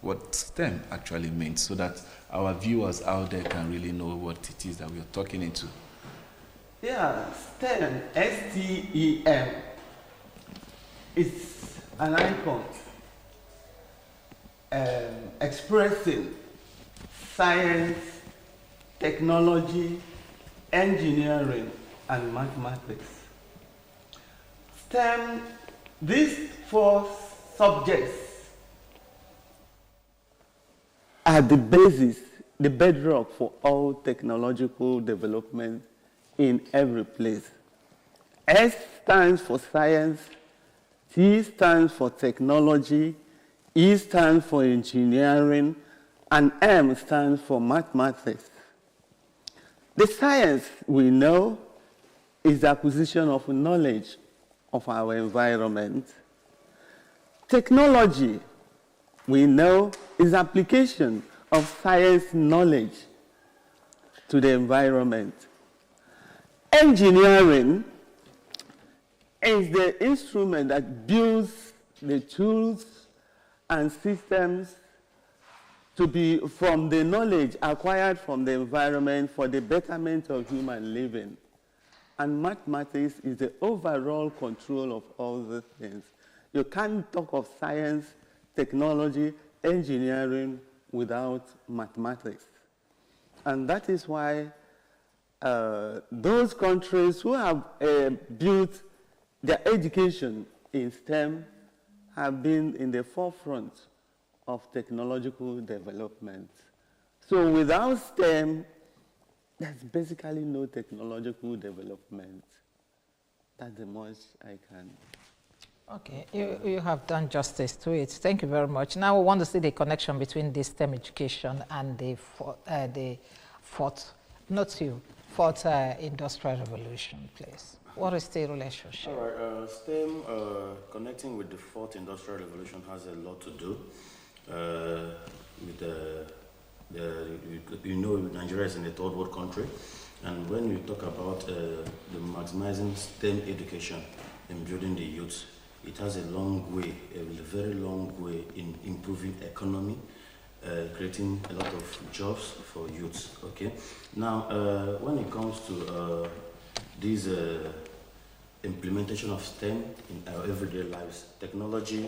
what STEM actually means so that our viewers out there can really know what it is that we are talking into. Yeah, STEM, S-T-E-M, it's an icon expressing science, technology, engineering, and mathematics. STEM, these four subjects are the basis, the bedrock for all technological development in every place. S stands for science, T stands for technology, E stands for engineering, and M stands for mathematics. The science we know is the acquisition of knowledge of our environment. Technology we know is application of science knowledge to the environment. Engineering is the instrument that builds the tools and systems to be from the knowledge acquired from the environment for the betterment of human living. And mathematics is the overall control of all these things. You can't talk of science, technology, engineering without mathematics. And that is why those countries who have built their education in STEM have been in the forefront of technological development. So without STEM, there's basically no technological development. That's the most I can. Okay, you have done justice to it. Thank you very much. Now we want to see the connection between this STEM education and the fourth industrial revolution, please. What is the relationship? All right, STEM connecting with the fourth industrial revolution has a lot to do with Nigeria is in a third world country, and when we talk about the maximizing STEM education and building the youth, it has a long way, a very long way in improving economy, creating a lot of jobs for youths. Okay. Now, when it comes to this implementation of STEM in our everyday lives, technology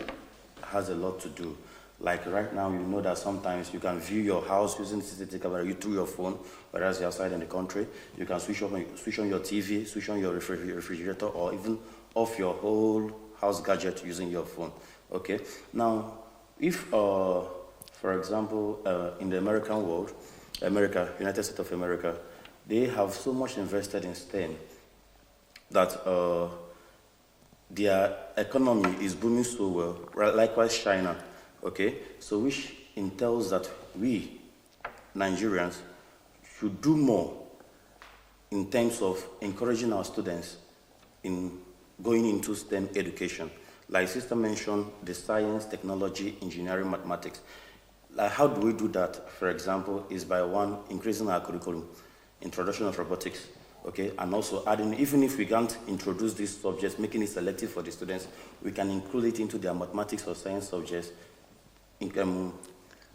has a lot to do. Like right now, you know that sometimes you can view your house using CCTV camera through your phone, whereas you're outside in the country. You can switch on your TV, switch on your refrigerator, or even off your whole house gadget using your phone. Okay. Now, if, for example, in the American world, United States of America, they have so much invested in STEM that their economy is booming so well. Likewise, China. Okay, so which entails that we, Nigerians, should do more in terms of encouraging our students in going into STEM education. Like Sister mentioned, the science, technology, engineering, mathematics. Like how do we do that, for example, is by one, increasing our curriculum, introduction of robotics, okay, and also adding, even if we can't introduce these subjects, making it selective for the students, we can include it into their mathematics or science subjects,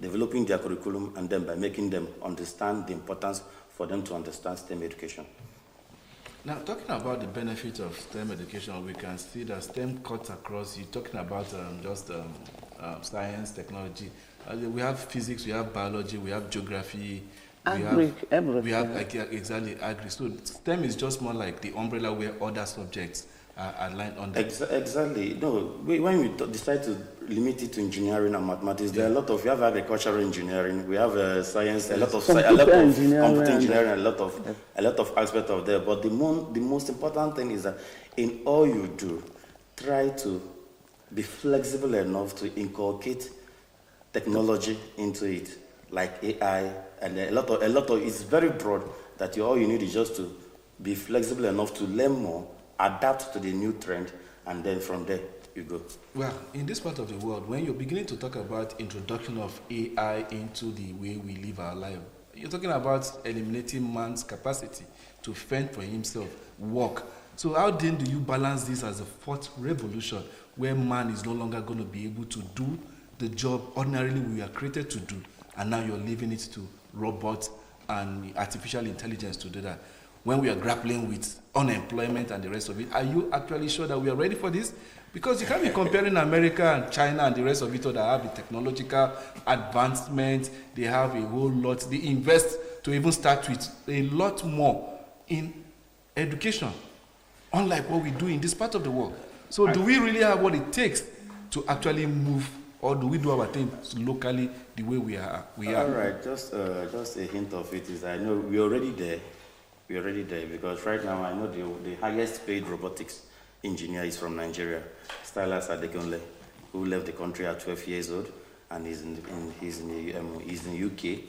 developing their curriculum, and then by making them understand the importance for them to understand STEM education. Now, talking about the benefit of STEM education, we can see that STEM cuts across. You're talking about science, technology. We have physics, we have biology, we have geography, everything. We have exactly agri. So STEM is just more like the umbrella where other subjects are lined under. Exactly. No, when we decide to limit it to engineering and mathematics, there are a lot of, we have agricultural engineering, we have science, a lot of computer engineering, a lot of aspects of there. But the most important thing is that in all you do, try to be flexible enough to inculcate technology into it, like AI, and a lot of it's very broad that all you need is just to be flexible enough to learn more, adapt to the new trend, and then from there you go. Well, in this part of the world, when you're beginning to talk about introduction of AI into the way we live our life, you're talking about eliminating man's capacity to fend for himself, work. So how then do you balance this as a fourth revolution, where man is no longer going to be able to do the job ordinarily we are created to do, and now you're leaving it to robots and artificial intelligence to do that. When we are grappling with unemployment and the rest of it, are you actually sure that we are ready for this? Because you can't be comparing America and China and the rest of it all that have the technological advancement. They have a whole lot. They invest to even start with a lot more in education, unlike what we do in this part of the world. So do we really have what it takes to actually move, or do we do our things locally the way we are? All right, just a hint of it is I know we're already there. We're already there because right now I know the highest paid robotics engineer is from Nigeria, Stylas Adekunle, who left the country at 12 years old, and he's in the UK,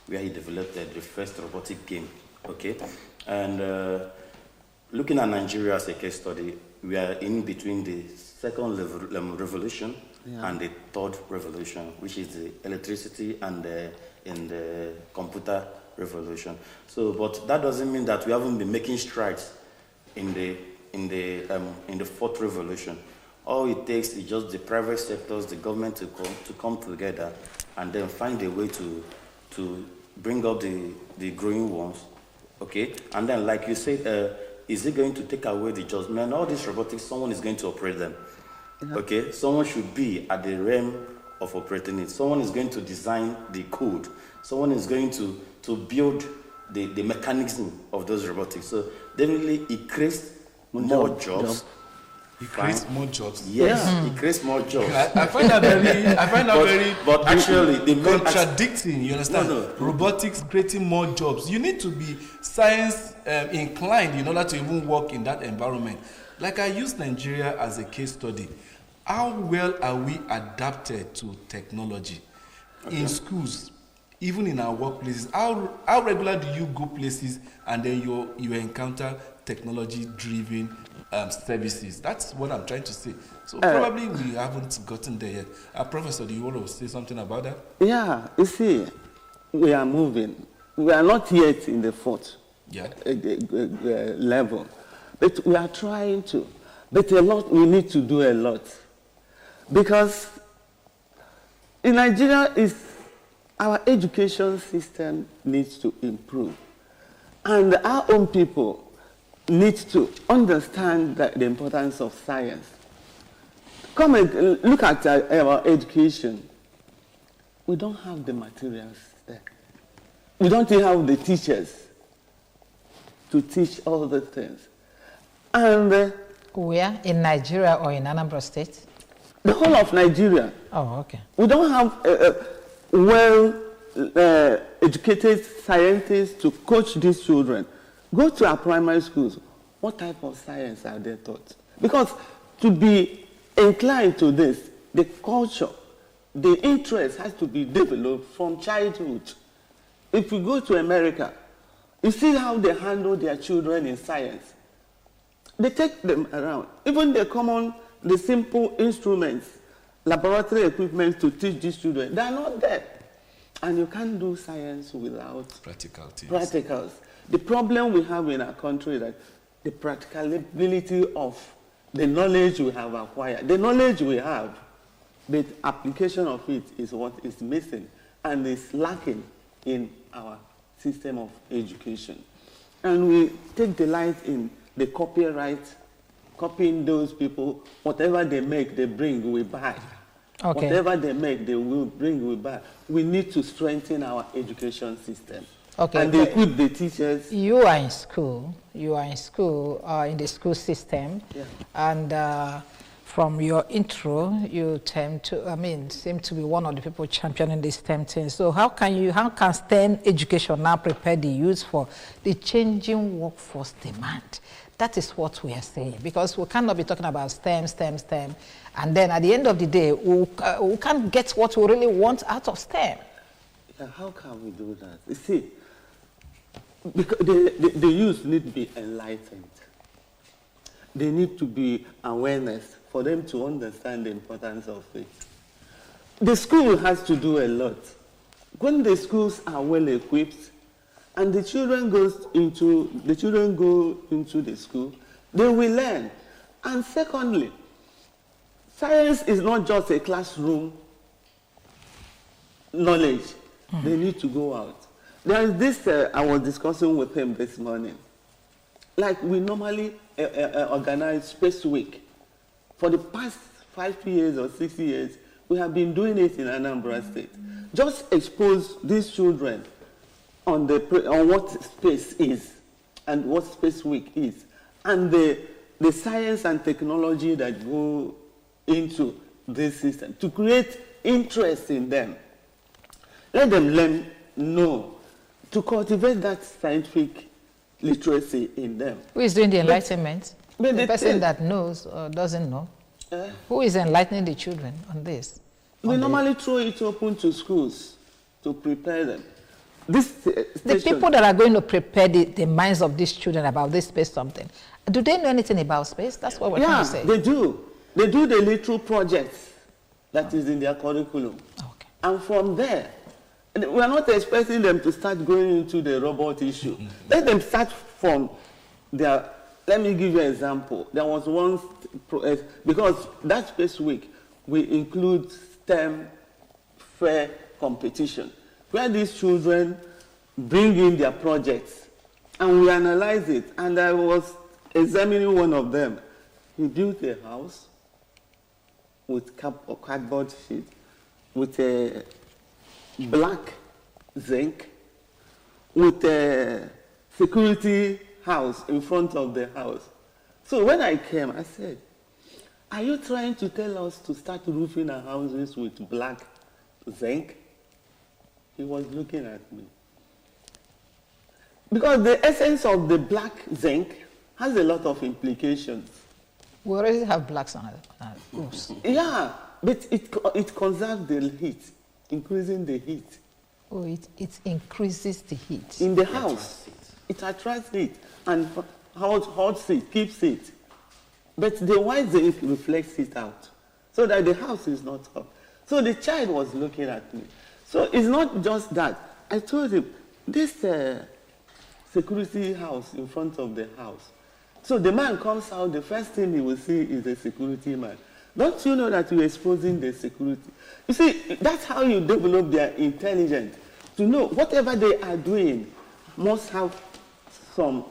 where he developed the first robotic game. Okay, and looking at Nigeria as a case study, we are in between the second revolution and the third revolution, which is the electricity and the computer revolution. So, but that doesn't mean that we haven't been making strides in the fourth revolution. All it takes is just the private sectors, the government to come together, and then find a way to bring up the growing ones. Okay, and then like you said, is it going to take away the jobs? Man, all these robotics, someone is going to operate them. Yeah. Okay, someone should be at the realm of operating it. Someone is going to design the code. Someone is going to build the mechanism of those robotics. So definitely it creates more jobs. It creates more jobs. Yes, it creates more jobs. I find that very but actually the contradicting, you understand? No. Robotics creating more jobs. You need to be science inclined in order to even work in that environment. Like I use Nigeria as a case study. How well are we adapted to technology in schools, even in our workplaces? How regular do you go places and then you encounter technology-driven services? That's what I'm trying to say. So probably we haven't gotten there yet. Professor, do you want to say something about that? Yeah, you see, we are moving. We are not yet in the fourth level, but we are trying to. But we need to do a lot. Because in Nigeria, our education system needs to improve. And our own people need to understand the importance of science. Come and look at our education. We don't have the materials there. We don't even have the teachers to teach all the things. And where? In Nigeria or in Anambra State? The whole of Nigeria. Oh, okay. We don't have educated scientists to coach these children. Go to our primary schools. What type of science are they taught? Because to be inclined to this, the culture, the interest has to be developed from childhood. If you go to America, you see how they handle their children in science. They take them around. Even the simple instruments, laboratory equipment to teach these children, they are not there. And you can't do science without practicals. The problem we have in our country is that the practicability of the knowledge we have acquired, the knowledge we have, the application of it is what is missing and is lacking in our system of education. And we take delight in the copyright, copying those people. Whatever they make, they bring, we buy. Okay. Whatever they make, they will bring, we buy. We need to strengthen our education system. Okay. And equip the teachers. You are in school. You are in school, in the school system. Yeah. And from your intro, you seem to be one of the people championing this STEM thing. So how can STEM education now prepare the youth for the changing workforce demand? That is what we are saying, because we cannot be talking about STEM, and then at the end of the day, we can't get what we really want out of STEM. Yeah, how can we do that? You see, because the youth need to be enlightened. They need to be awareness for them to understand the importance of it. The school has to do a lot. When the schools are well equipped, and the children go into the school, they will learn. And secondly, science is not just a classroom knowledge, they need to go out. There is this, I was discussing with him this morning. Like we normally organize Space Week. For the past 5 years or 6 years, we have been doing it in Anambra State. Just expose these children on what space is and what Space Week is, and the science and technology that go into this system to create interest in them. Let them know, to cultivate that scientific literacy in them. Who is doing the enlightenment? The person that knows or doesn't know. Who is enlightening the children on this? We normally throw it open to schools to prepare them. The people that are going to prepare the minds of these children about this space something, do they know anything about space? That's what we're trying to say. Yeah, they do. They do the little projects that is in their curriculum. Okay. And from there, we are not expecting them to start going into the robot issue. Let them start from their, let me give you an example. There was one, because that Space Week, we include STEM fair competition, where these children bring in their projects, and we analyze it. And I was examining one of them. He built a house with cardboard sheet, with a black zinc, with a security house in front of the house. So when I came, I said, are you trying to tell us to start roofing our houses with black zinc? He was looking at me. Because the essence of the black zinc has a lot of implications. We already have blacks on our roofs. Yeah, but it conserves the heat, increasing the heat. Oh, it increases the heat. In the house, it attracts heat, and hot seat keeps it. But the white zinc reflects it out, so that the house is not hot. So the child was looking at me. So it's not just that. I told him, this security house in front of the house. So the man comes out, the first thing he will see is the security man. Don't you know that you're exposing the security? You see, that's how you develop their intelligence. To know whatever they are doing must have some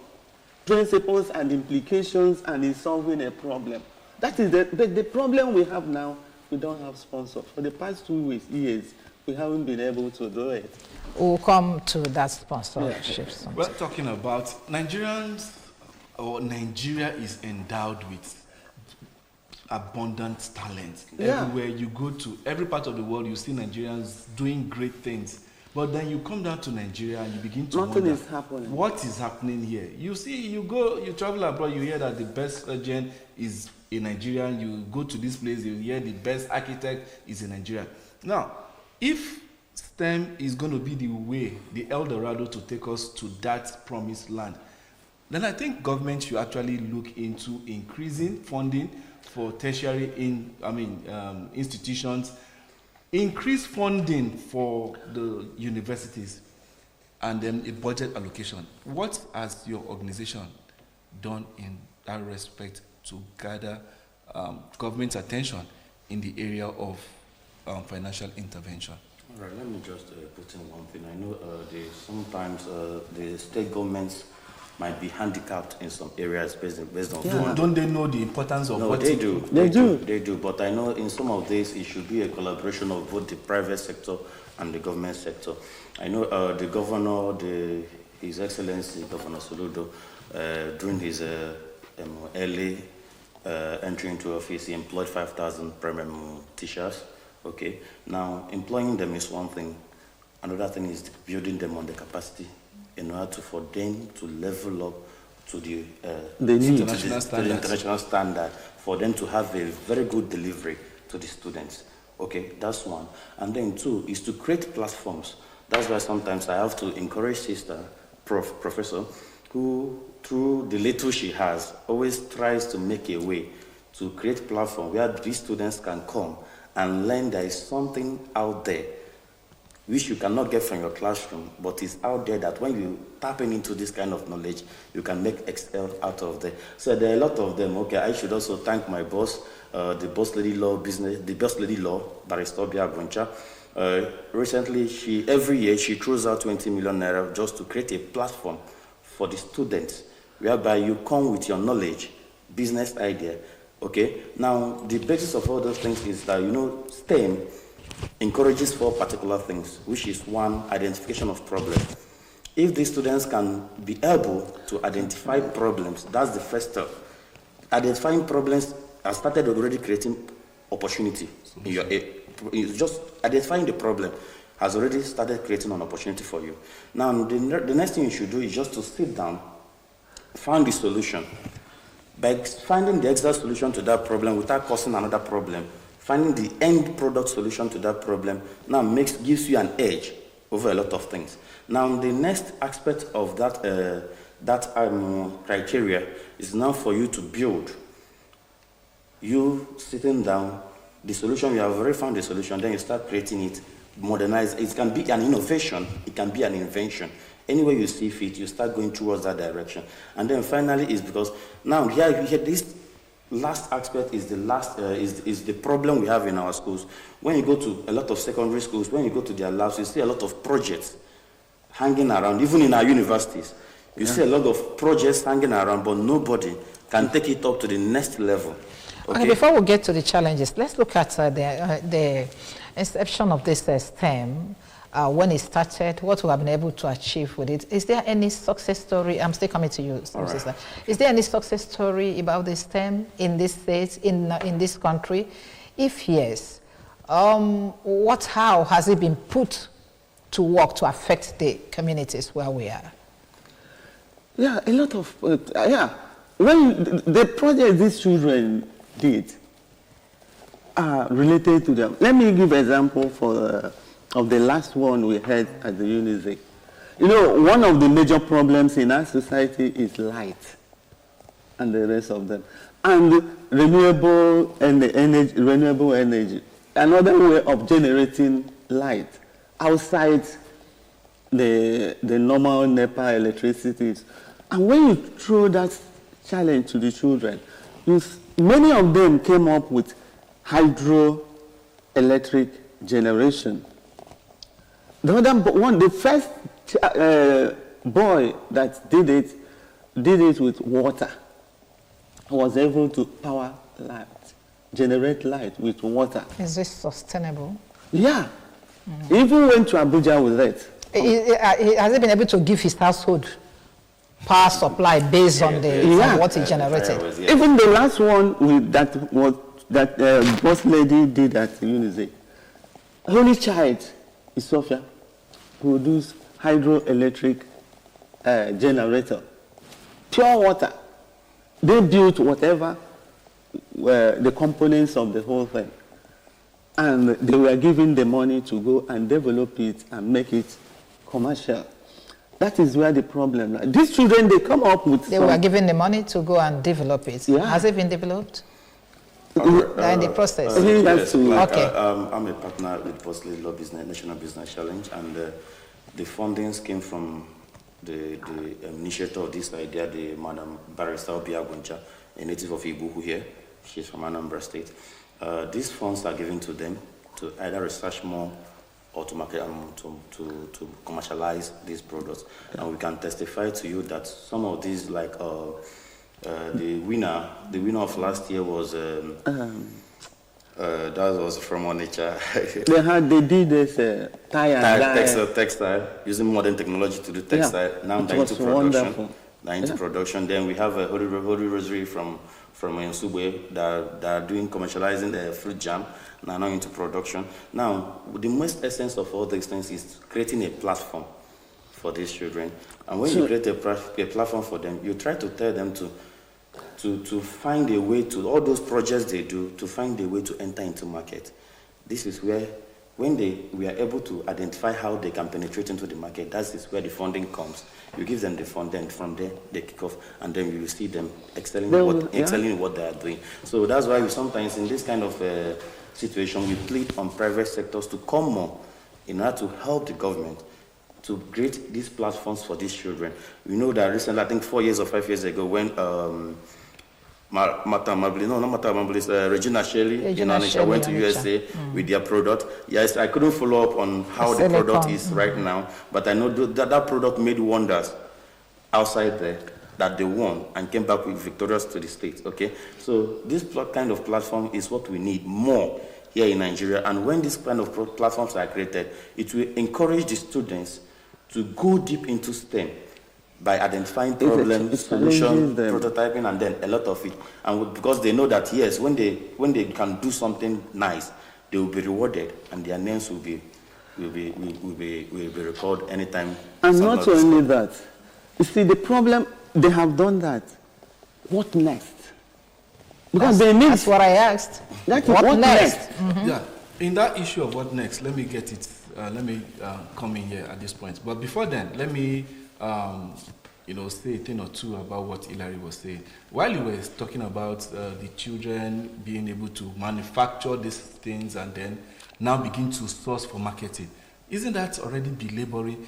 principles and implications and in solving a problem. That is the problem we have now. We don't have sponsors. For the past 2 years, we haven't been able to do it. We'll come to that sponsorship. Yeah. We're talking about Nigerians, or Nigeria is endowed with abundant talent. Yeah. Everywhere you go to, every part of the world, you see Nigerians doing great things. But then you come down to Nigeria and you begin to Nothing wonder, is happening. What is happening here? You see, you travel abroad, you hear that the best surgeon is in Nigeria. You go to this place, you hear the best architect is in Nigeria. Now, if STEM is going to be the way, the El Dorado to take us to that promised land, then I think government should actually look into increasing funding for tertiary institutions, increase funding for the universities, and then a budget allocation. What has your organization done in that respect to gather government's attention in the area of financial intervention? All right, let me just put in one thing. I know sometimes the state governments might be handicapped in some areas based on funding. Don't they know the importance of what they do? They do. But I know in some of these it should be a collaboration of both the private sector and the government sector. I know the governor, His Excellency Governor Soludo, during his early entry into office, he employed 5,000 primary teachers. Okay. Now, employing them is one thing. Another thing is building them on the capacity in order for them to level up to the international standard, for them to have a very good delivery to the students. Okay, that's one. And then two is to create platforms. That's why sometimes I have to encourage sister, professor, who through the little she has, always tries to make a way to create platform where these students can come and learn there is something out there which you cannot get from your classroom, but it's out there that when you tap into this kind of knowledge, you can make excel out of there. So there are a lot of them. Okay, I should also thank my boss, the boss lady law, Barrister Bia Goncha, Recently, every year, she throws out 20 million naira just to create a platform for the students, whereby you come with your knowledge, business idea, okay? Now, the basis of all those things is that, STEM encourages 4 particular things, which is 1, identification of problems. If these students can be able to identify problems, that's the first step. Identifying problems has started already creating opportunity. It's just identifying the problem has already started creating an opportunity for you. Now, the next thing you should do is just to sit down, find the solution. By finding the exact solution to that problem without causing another problem, finding the end product solution to that problem now gives you an edge over a lot of things. Now, the next aspect of that criteria is now for you to build. You sitting down, the solution, you have already found the solution, then you start creating it, modernize. It can be an innovation, it can be an invention. Anywhere you see fit, you start going towards that direction. And then finally is because now here this last aspect is the problem we have in our schools. When you go to a lot of secondary schools, when you go to their labs, you see a lot of projects hanging around, even in our universities. You see a lot of projects hanging around, but nobody can take it up to the next level. Okay, before we get to the challenges, let's look at the inception of this STEM. When it started, what we have been able to achieve with it. Is there any success story? I'm still coming to you, sister. Right. Is there any success story about the STEM in this state, in this country? If yes, how has it been put to work to affect the communities where we are? Yeah, a lot of, when the project these children did are related to them. Let me give an example of the last one we had at the UNIZE. One of the major problems in our society is light and the rest of them. And renewable energy, another way of generating light outside the normal NEPA electricity. And when you throw that challenge to the children, many of them came up with hydroelectric generation. The first boy that did it with water, was able to power light, generate light with water. Is this sustainable? Yeah. He even went to Abuja with it. Has he been able to give his household power supply based on what he generated? Even the last one that boss lady did at UNIZE, only child is Sophia, produced hydroelectric generator, pure water. They built whatever were the components of the whole thing. And they were given the money to go and develop it and make it commercial. That is where the problem lies. These children, they come up with They were given the money to go and develop it. Yeah. Has it been developed? In the process? Yes, okay. I'm a partner with Bosley Law Business, National Business Challenge, and the fundings came from the initiator of this idea, the Madam Barrister Obiaguncha, a native of Ibuhu here. She's from Anambra State. These funds are given to them to either research more or to market to commercialize these products. And we can testify to you that some of these, like the winner of last year was that was from Onitsha. they did this textile using modern technology to do textile. Yeah, now they're into production. They're into production. Then we have a Holy Rosary from Nsugbe that are doing commercializing the fruit jam. Now into production. Now the most essence of all these things is creating a platform for these children. And when you create a platform for them, you try to tell them to find a way to, all those projects they do, to find a way to enter into market. This is where, when we are able to identify how they can penetrate into the market, that is where the funding comes. You give them the fund, then from there they kick off, and then you will see them excelling in what they are doing. So that's why we sometimes, in this kind of situation, we plead on private sectors to come more in order to help the government to create these platforms for these children. We know that recently, I think 4 years or 5 years ago, when Regina Shelley in Regina Onitsha Shelley, went to Onitsha. USA with their product. Yes, I couldn't follow up on how the product is right now, but I know that product made wonders outside there, that they won and came back with victorious to the States, okay? So this kind of platform is what we need more here in Nigeria, and when this kind of platforms are created, it will encourage the students to go deep into STEM by identifying problems, solutions, prototyping, and then a lot of it. And because they know that, yes, when they can do something nice, they will be rewarded, and their names will be recorded anytime. And not only that, you see, the problem, they have done that. What next? Because that's what I asked. What next? Mm-hmm. Yeah, in that issue of what next, let me get it. Let me come in here at this point. But before then, let me say a thing or two about what Hilary was saying. While you were talking about the children being able to manufacture these things and then now begin to source for marketing, isn't that already belaboring?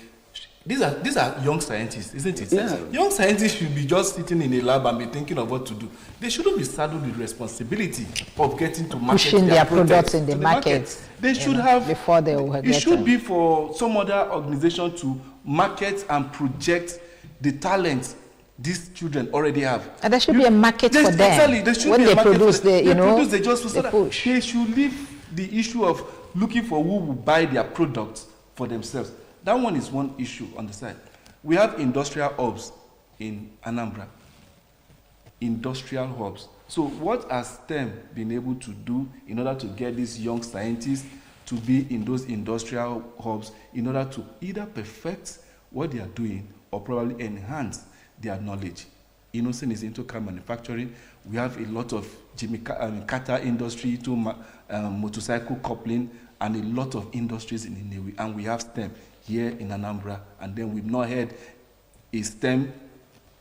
These are young scientists, isn't it? Yeah. Young scientists should be just sitting in a lab and be thinking of what to do. They shouldn't be saddled with responsibility of getting to market pushing their products in the market. They should have before they will get it should be for some other organization to market and project the talent these children already have. And there should be a market for them. Exactly, there should when be they a market produce, for them. They just push. They should leave the issue of looking for who will buy their products for themselves. That one is one issue on the side. We have industrial hubs in Anambra. Industrial hubs. So what has STEM been able to do in order to get these young scientists to be in those industrial hubs in order to either perfect what they are doing or probably enhance their knowledge? Innocent is into car manufacturing. We have a lot of Carter industry to motorcycle coupling and a lot of industries in Inewi. And we have STEM here in Anambra. And then we've not heard a STEM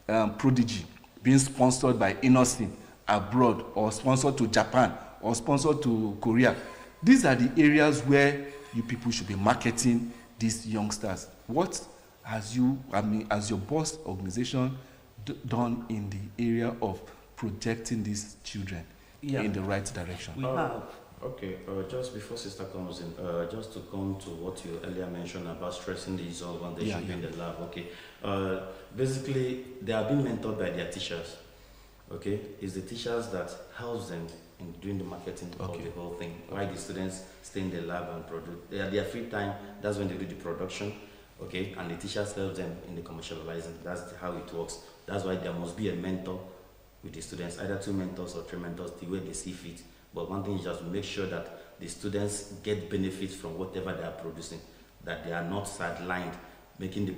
prodigy being sponsored by Innocent abroad or sponsored to Japan or sponsored to Korea. These are the areas where you people should be marketing these youngsters. What has you, as your boss organization, done in the area of projecting these children in the right direction? We have. Okay, just before Sister comes in, just to come to what you earlier mentioned about stressing the resolve and they should be in the lab. Okay, basically they are being mentored by their teachers. Okay, it's the teachers that helps them in doing the marketing of the whole thing. Why the students stay in the lab and produce their free time. That's when they do the production. Okay, and the teachers help them in the commercializing. That's how it works. That's why there must be a mentor with the students, either 2 mentors or 3 mentors, the way they see fit. But one thing is just to make sure that the students get benefits from whatever they are producing, that they are not sidelined, making the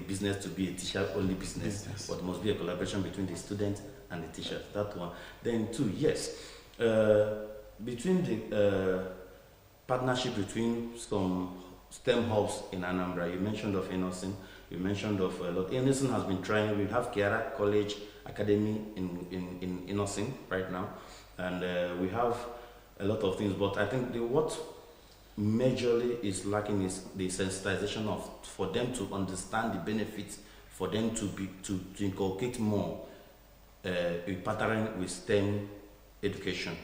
business to be a teacher-only business, but must be a collaboration between the students and the teachers. That one. Then 2, yes, between the partnership between some STEM hubs in Anambra, you mentioned of Innocent, you mentioned of a lot. Innocent has been trying. We have Kiara College Academy in Innocent right now. And we have a lot of things, but I think what majorly is lacking is the sensitization for them to understand the benefits, for them to inculcate more a pattern with STEM education.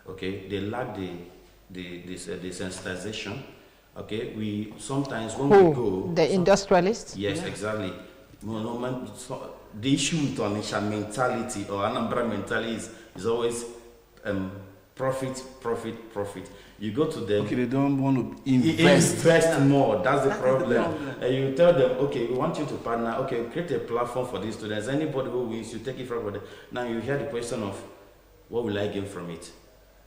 Okay, they lack the sensitization. Okay, we sometimes when we go the industrialists. Yes, exactly. The issue with Onitsha mentality or Anambra mentality is always profit. You go to them. Okay, they don't want to invest more. That's the problem. And you tell them, okay, we want you to partner. Okay, create a platform for these students. Anybody who wins, you take it from them. Now you hear the question of, what will I gain from it?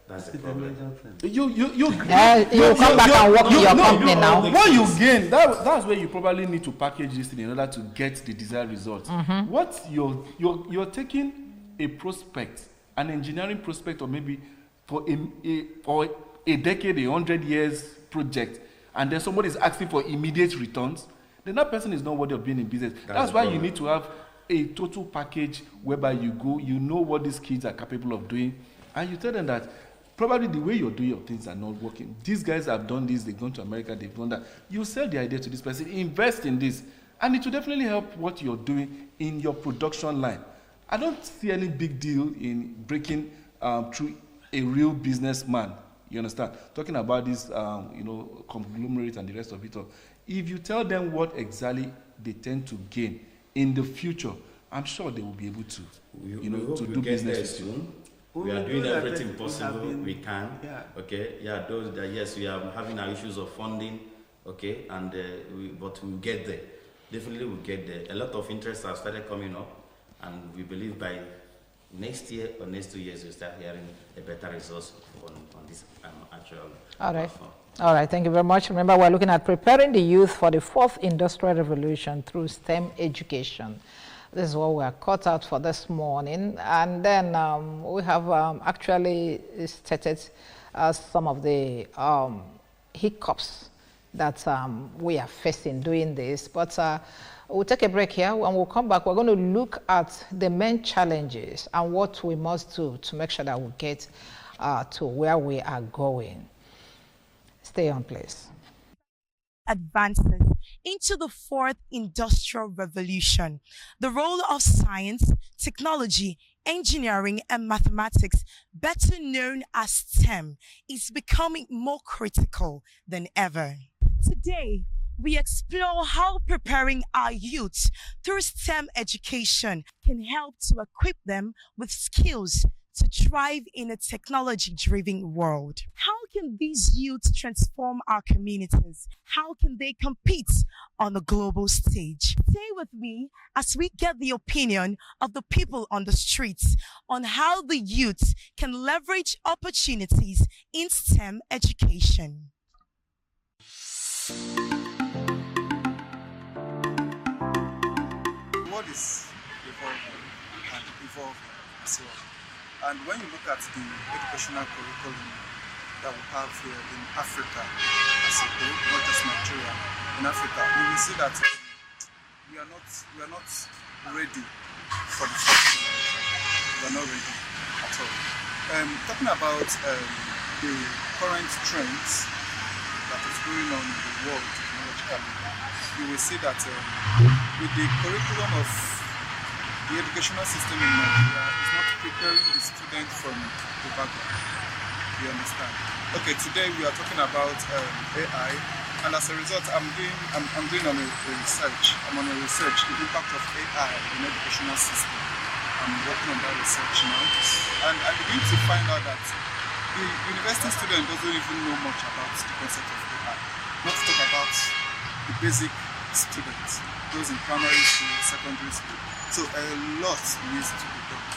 That's the problem. You come back and work in your company now. What you gain, that's where you probably need to package this thing in order to get the desired results. Mm-hmm. What you're taking a prospect, an engineering prospect, or maybe for a decade, 100 years project, and then somebody is asking for immediate returns, then that person is not worthy of being in business. That's why you need to have a total package whereby you go, you know what these kids are capable of doing, and you tell them that probably the way you're doing your things are not working. These guys have done this, they've gone to America, they've done that. You sell the idea to this person, invest in this, and it will definitely help what you're doing in your production line. I don't see any big deal in breaking through a real businessman. You understand? Talking about this, conglomerate and the rest of it all. If you tell them what exactly they tend to gain in the future, I'm sure they will be able to, to do business soon. We are doing everything possible we can. Yeah. Okay. Yeah. Those that, yes, we are having our issues of funding. Okay, and but we'll get there. Definitely, we'll get there. A lot of interest have started coming up, and we believe by next year or next 2 years, we'll start hearing a better results on this actual platform. All right, thank you very much. Remember, we're looking at preparing the youth for the 4th industrial revolution through STEM education. This is what we are cut out for this morning. And then we have actually stated some of the hiccups that we are facing doing this. But we'll take a break here. When we'll come back, we're going to look at the main challenges and what we must do to make sure that we get to where we are going. Stay on, please. Advances into the 4th industrial revolution. The role of science, technology, engineering, and mathematics, better known as STEM, is becoming more critical than ever. Today, we explore how preparing our youth through STEM education can help to equip them with skills to thrive in a technology-driven world. How can these youth transform our communities? How can they compete on the global stage? Stay with me as we get the opinion of the people on the streets on how the youth can leverage opportunities in STEM education. What is evolving and evolving as well? And when you look at the educational curriculum that we have here in Africa as a whole, not just Nigeria, in Africa, you will see that we are not ready for the first generation. We are not ready at all. Talking about the current trends that is going on in the world technologically, you will see that with the curriculum of the educational system in Nigeria is not preparing the student from the background. You understand? Okay, today we are talking about AI, and as a result, I'm doing on a research. I'm on a research the impact of AI in educational system. I'm working on that research now, and I begin to find out that the university student doesn't even know much about the concept of AI. Not to talk about the basic students, those in primary school, secondary school. So a lot needs to be done.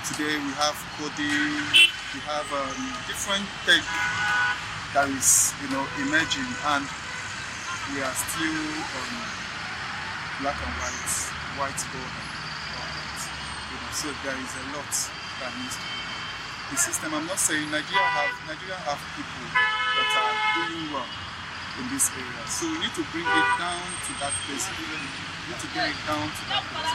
Today we have coding, we have different tech that is, emerging, and we are still black and whiteboard. So there is a lot that needs to be done. The system, I'm not saying Nigeria have people that are doing well in this area. So we need to bring it down to that place. We need to bring it down to that place.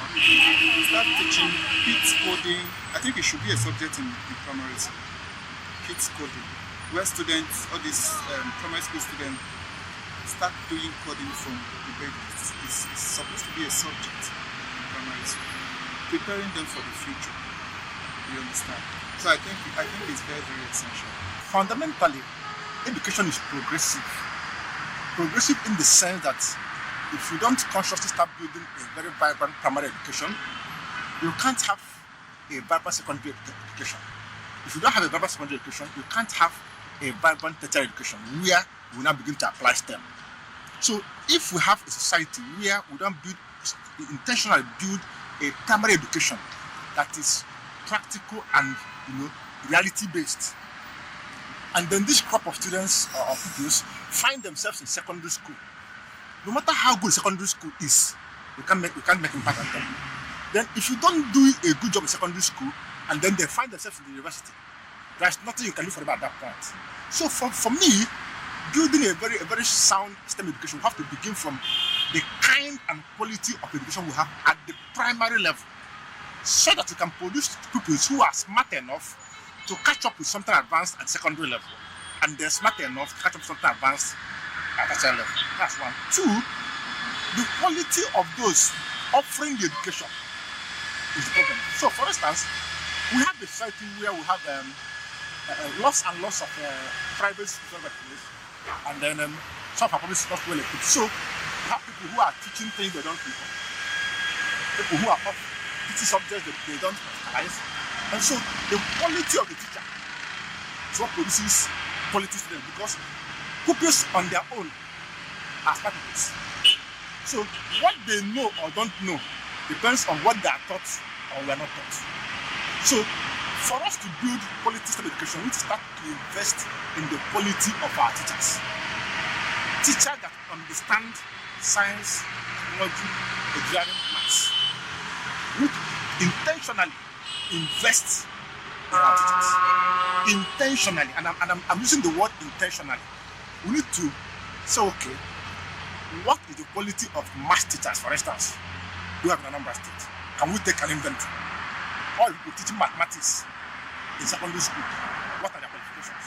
Start teaching kids coding. I think it should be a subject in primary school. Kids coding. Where students, all these primary school students, start doing coding from the babies. It's supposed to be a subject in primary school. Preparing them for the future. You understand? So I think it's very, very essential. Fundamentally, education is progressive. Progressive in the sense that if you don't consciously start building a very vibrant primary education, you can't have a vibrant secondary education. If you don't have a vibrant secondary education, you can't have a vibrant tertiary education where we now begin to apply STEM. So if we have a society where we don't intentionally build a primary education that is practical and reality based, and then this crop of students or pupils find themselves in secondary school, no matter how good secondary school is, we can't make impact on them. Then if you don't do a good job in secondary school and then they find themselves in the university, there's nothing you can do for them at that point. So for me, building a very sound STEM education, we have to begin from the kind and quality of education we have at the primary level, so that we can produce pupils who are smart enough to catch up with something advanced at secondary level, and they're smart enough to catch up with something advanced at tertiary level. That's one. Two, the quality of those offering the education is the problem. So, for instance, we have the society where we have lots and lots of private schools, and then some are probably not well equipped. So, we have people who are teaching things they don't know, people who are teaching subjects that they don't specialize, and so the quality of the teacher is what produces quality students, because pupils on their own are smart pupils. So what they know or don't know depends on what they are taught or we are not taught. So for us to build quality STEM education, we need to start to invest in the quality of our teachers. Teachers that understand science, technology, engineering, maths. We need to intentionally invest in our teachers. Intentionally, and I'm using the word intentionally. We need to say, okay, what is the quality of math teachers, for instance, we have in Anambra State? Can we take an inventory? All people teaching mathematics in secondary school, what are their qualifications?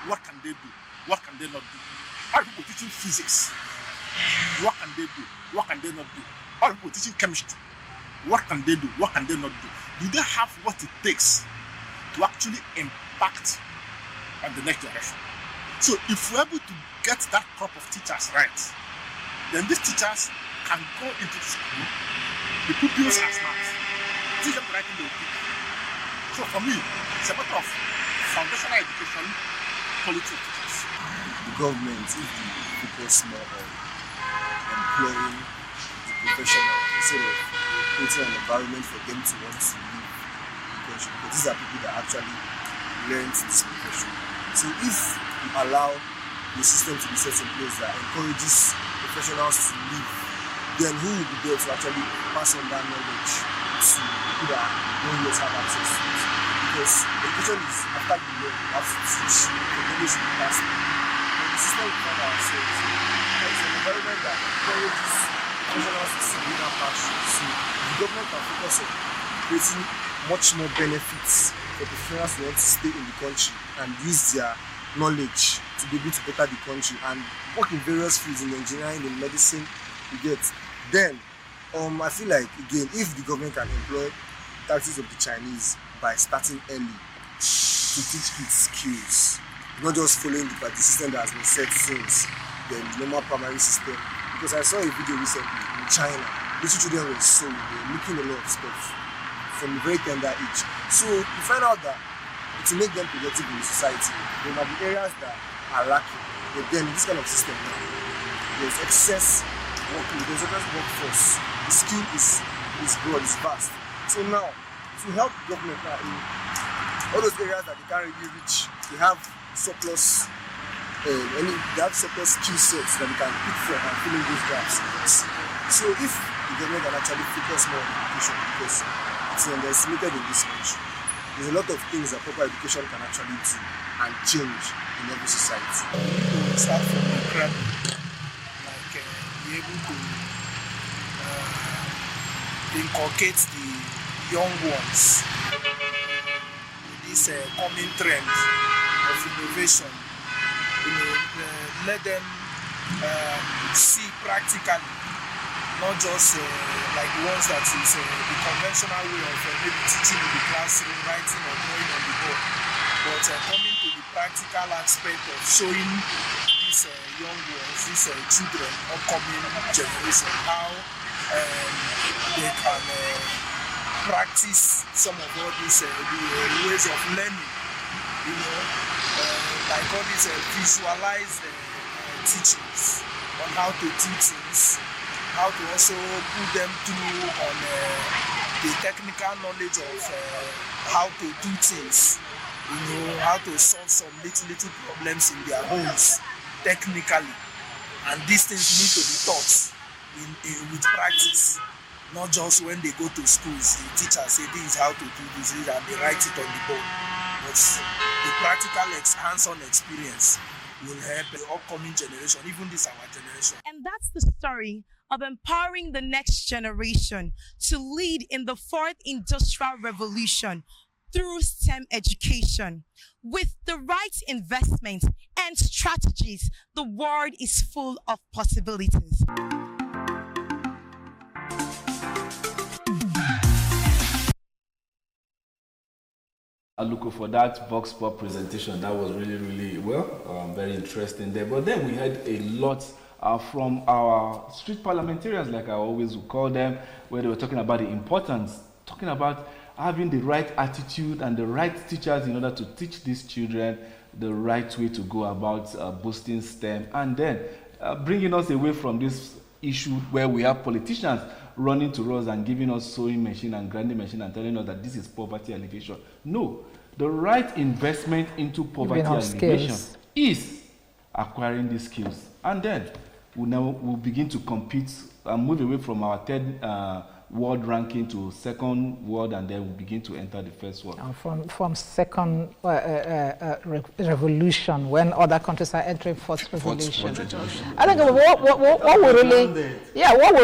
What can they do? What can they not do? All people teaching physics, what can they do? What can they not do? All people teaching chemistry, what can they do? What can they not do? Do they have what it takes to actually impact on the next generation? So if we're able to get that crop of teachers right, then these teachers can go into the school, the pupils are smart, teach them the right thing they will teach. So for me, it's a matter of foundational education, quality of teachers. The government, if they focus more on employing the professional instead of creating an environment for them to want to live the country, because these are people that actually learn this profession. So if you allow the system to be set in place that encourages professionals to live, then who will be there to actually pass on that knowledge to people that don't yet have access to it? Because education is after you learn, you have to teach, the knowledge will be passed on. When the system will find ourselves, there is an environment that encourages professionals to see greener pastures. So the government can focus on creating much more benefits for professionals who want to stay in the country and use their knowledge to be able to better the country and work in various fields, in engineering, in medicine, you get. Then I feel like, again, if the government can employ tactics of the Chinese by starting early to teach kids skills, not just following the system that has been set since the normal primary system. Because I saw a video recently in China, little children were sewing, they were making a lot of stuff from a very tender age. So you find out that to make them productive in society, there might be areas that are lacking. But then in this kind of system now, there's excess workforce. The skill is broad, is vast. So now, to help government now in all those areas that they can't really reach, they have surplus skill sets that they can pick from and fill in those gaps. So if the government can actually focus more on education, because it's underestimated in this country, there's a lot of things that proper education can actually do and change in every society. To start from the cradle, like be able to inculcate the young ones with this coming trend of innovation. Let them see practically, not just like the ones that is the conventional way of maybe teaching in the classroom, writing or drawing on the board, but coming to the practical aspect of showing these young ones, these children, upcoming generation, how they can practice some of all these the ways of learning, like all these visualized teachings on how to do things, how to also put them through on the technical knowledge of how to do things, how to solve some little problems in their homes technically. And these things need to be taught with practice, not just when they go to schools, the teachers say this is how to do this, and they write it on the board. But the practical hands-on experience will help the upcoming generation, even this our generation. And that's the story of empowering the next generation to lead in the fourth industrial revolution through STEM education. With the right investments and strategies, the world is full of possibilities. Aluko, for that Vox Pop presentation. That was really, really very interesting there. But then we had a lot from our street parliamentarians, like I always would call them, where they were talking about the importance, talking about having the right attitude and the right teachers in order to teach these children the right way to go about boosting STEM, and then bringing us away from this issue where we have politicians running to us and giving us sewing machine and grinding machine and telling us that this is poverty alleviation. No, the right investment into poverty alleviation is acquiring these skills, and then we'll begin to compete and move away from our third world ranking to second world, and then we'll begin to enter the first world. And from second revolution, when other countries are entering fourth revolution. I think what we really, what we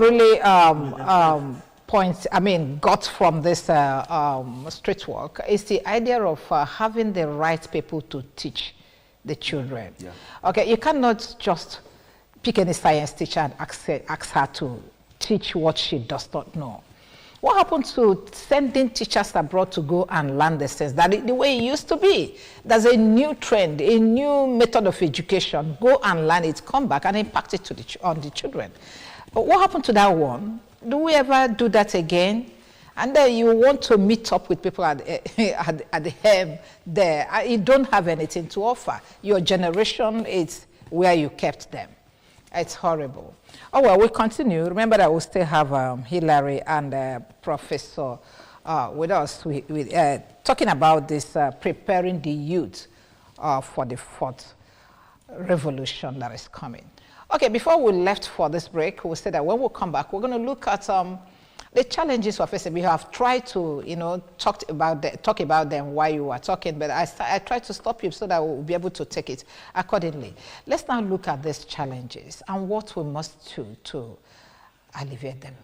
really got from this street work is the idea of having the right people to teach the children. Yeah. Okay, you cannot just pick any science teacher and ask her to teach what she does not know. What happened to sending teachers abroad to go and learn the sense? That the way it used to be. There's a new trend, a new method of education. Go and learn it, come back and impact it on the children. But what happened to that one? Do we ever do that again? And then you want to meet up with people at the hem there. You don't have anything to offer. Your generation is where you kept them. It's horrible. Oh, well, we'll continue. Remember that we still have Hilary and Professor with us, talking about this, preparing the youth for the fourth revolution that is coming. Okay, before we left for this break, we said that when we come back, we're going to look at the challenges we're facing. We have tried to, talk about them while you were talking, but I tried to stop you so that we'll be able to take it accordingly. Let's now look at these challenges and what we must do to alleviate them.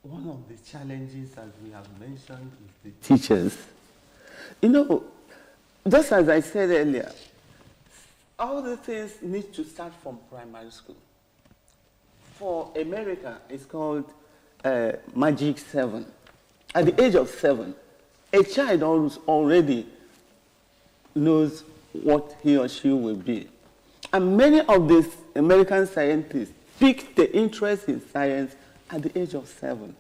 One of the challenges, as we have mentioned, is the teachers. Just as I said earlier, all the things need to start from primary school. For America, it's called Magic 7. At the age of 7, a child already knows what he or she will be. And many of these American scientists picked the interest in science at the age of 7.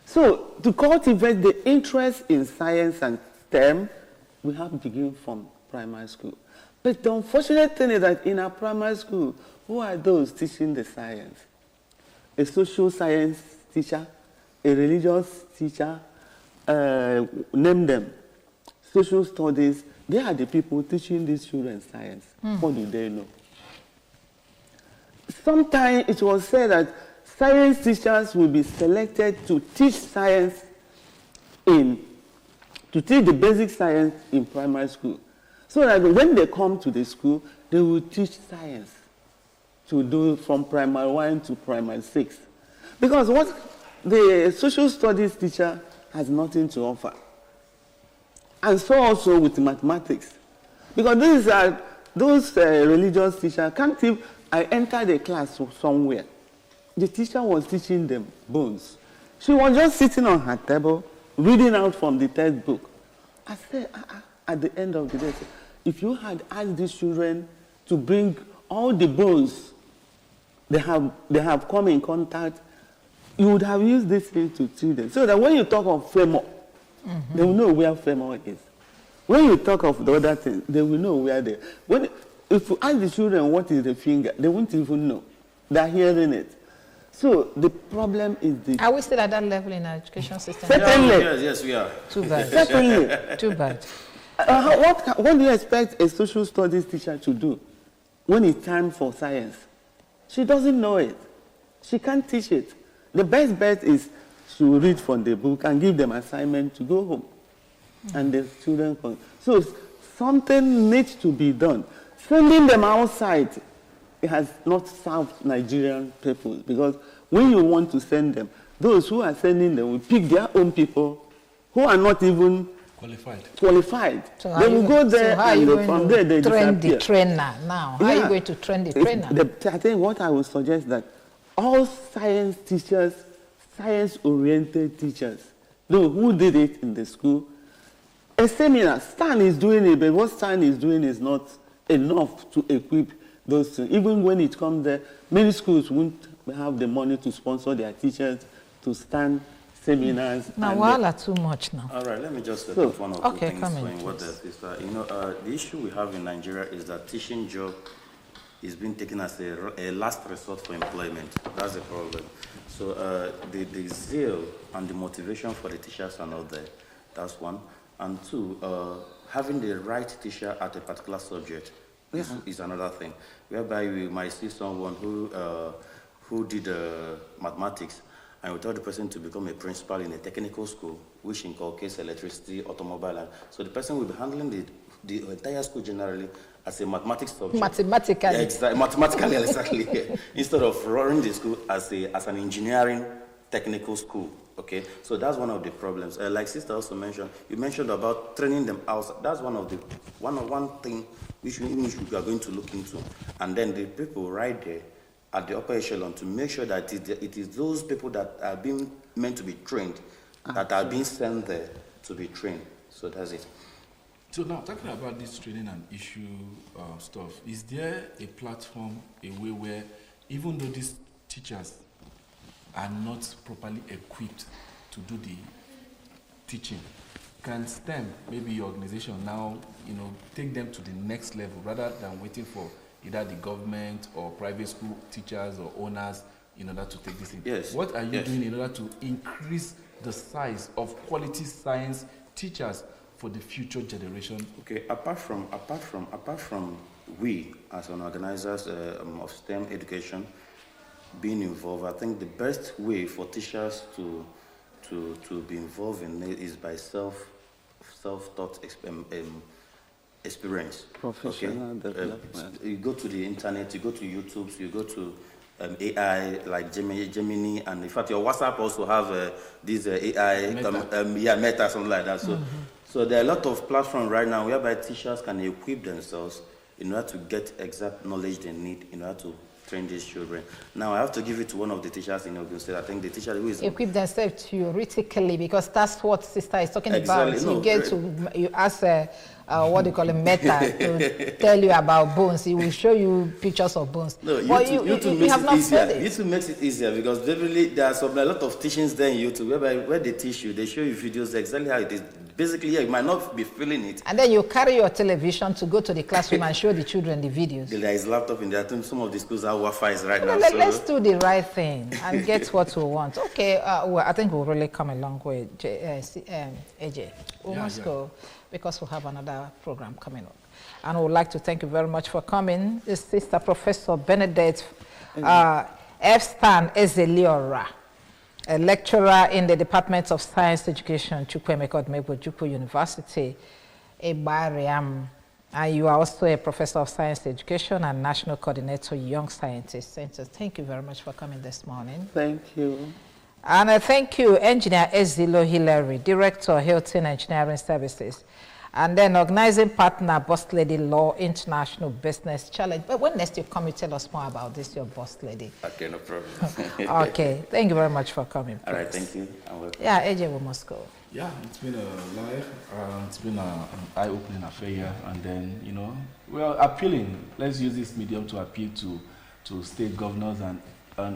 So to cultivate the interest in science and STEM, we have to begin from primary school. But the unfortunate thing is that in our primary school, who are those teaching the science? A social science teacher, a religious teacher, name them. Social studies, they are the people teaching these children science. What do they know? Sometimes it was said that science teachers will be selected to teach science to teach the basic science in primary school. So that when they come to the school, they will teach science to do from primary 1 to primary 6. Because what the social studies teacher has nothing to offer. And so also with mathematics. Because those religious teachers can't if I enter the class somewhere. The teacher was teaching them bones. She was just sitting on her table, reading out from the textbook. I said, at the end of the day, if you had asked these children to bring all the bones they have come in contact, you would have used this thing to teach them. So that when you talk of femur, they will know where femur is. When you talk of the other things, they will know where they are. If you ask the children what is the finger, they won't even know. They're hearing it. So the problem is the... Are we still at that level in our education system? Certainly. Yes, we are. Too bad. Certainly. Too bad. What do you expect a social studies teacher to do when it's time for science? She doesn't know it. She can't teach it. The best bet is she will read from the book and give them assignment to go home. And the children come. So something needs to be done. Sending them outside, it has not served Nigerian people, because when you want to send them, those who are sending them will pick their own people who are not even qualified. So they will go there, so and from there they train disappear. The trainer now? How are you going to train the trainer? I think what I would suggest that all science teachers, science-oriented teachers, those who did it in the school, a seminar, Stan is doing it, but what Stan is doing is not enough to equip those things. Even when it comes there, many schools won't have the money to sponsor their teachers to stand seminars. Now, while are too much now. All right, let me just set up one or two things come in, for what the sister. You know, the issue we have in Nigeria is that teaching job is being taken as a last resort for employment. That's the problem. So the zeal and the motivation for the teachers are not there. That's one. And two, having the right teacher at a particular subject is another thing. Whereby we might see someone who did mathematics, and we tell the person to become a principal in a technical school, which inculcates electricity, automobile. And so the person will be handling the entire school generally as a mathematics subject. Mathematically. Yeah, exactly. Mathematically, exactly. Yeah. Instead of running the school as an engineering technical school. Okay, so that's one of the problems. Like sister also mentioned, you mentioned about training them out. That's one thing which we are going to look into, and then the people right there at the upper echelon to make sure that it is those people that are being meant to be trained that are being sent there to be trained. So that's it. So now, talking about this training and issue stuff, is there a platform, a way where, even though these teachers are not properly equipped to do the teaching, can STEM, maybe your organization now, take them to the next level rather than waiting for either the government or private school teachers or owners in order to take this in? Yes. What are you doing in order to increase the size of quality science teachers for the future generation? Okay, apart from we as an organizers of STEM education being involved, I think the best way for teachers to be involved in it is by self-taught experience. Professional development. You go to the internet, you go to YouTube, you go to AI like Gemini, and in fact your WhatsApp also have these AI Meta, something like that. So, so there are a lot of platforms right now whereby teachers can equip themselves in order to get exact knowledge they need in order to train these children. Now I have to give it to one of the teachers in Ogun State. I think the teacher who is equip themselves theoretically, because that's what sister is talking about. No, you ask what do you call it, Meta, to tell you about bones. He will show you pictures of bones. No, but YouTube you have not said it. YouTube makes it easier because definitely there are a lot of teachings there in YouTube where they teach you, they show you videos exactly how it is. Basically, you might not be feeling it. And then you carry your television to go to the classroom and show the children the videos. There is laptop in there. I think some of the schools have Wi-Fi right now. Let's do the right thing and get what we want. Okay, well, I think we'll really come a long way, AJ. We must go because we have another program coming up. And I would like to thank you very much for coming. This Sister Professor Benedict F. Stan Ezeliora, a lecturer in the Department of Science Education, Chukwuemeka Odumegwu University, Ebariam. And you are also a professor of science education and national coordinator, Young Scientists Center. Thank you very much for coming this morning. Thank you. And I thank you, Engineer Ezilo Hillary, Director, Hilton Engineering Services, and then organizing partner, Boss Lady Law International Business Challenge. But when next you come, you tell us more about this, your Boss Lady. Okay, no problem. Okay, thank you very much for coming. All right, thank you. I'm welcome. Yeah, AJ, we must go. Yeah, it's been a live, it's been an eye-opening affair here, and then, we are appealing. Let's use this medium to appeal to state governors and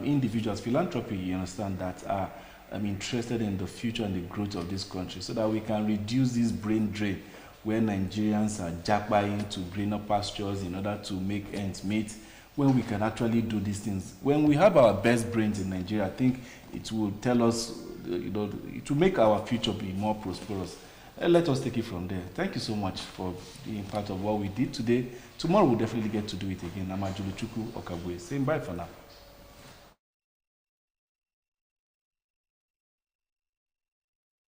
individuals, philanthropy, you understand, that are interested in the future and the growth of this country, so that we can reduce this brain drain where Nigerians are jackpying to greener pastures in order to make ends meet, when we can actually do these things. When we have our best brains in Nigeria, I think it will tell us, it will make our future be more prosperous. Let us take it from there. Thank you so much for being part of what we did today. Tomorrow we'll definitely get to do it again. I'm Ajulu Chukwu Okabwe saying bye for now.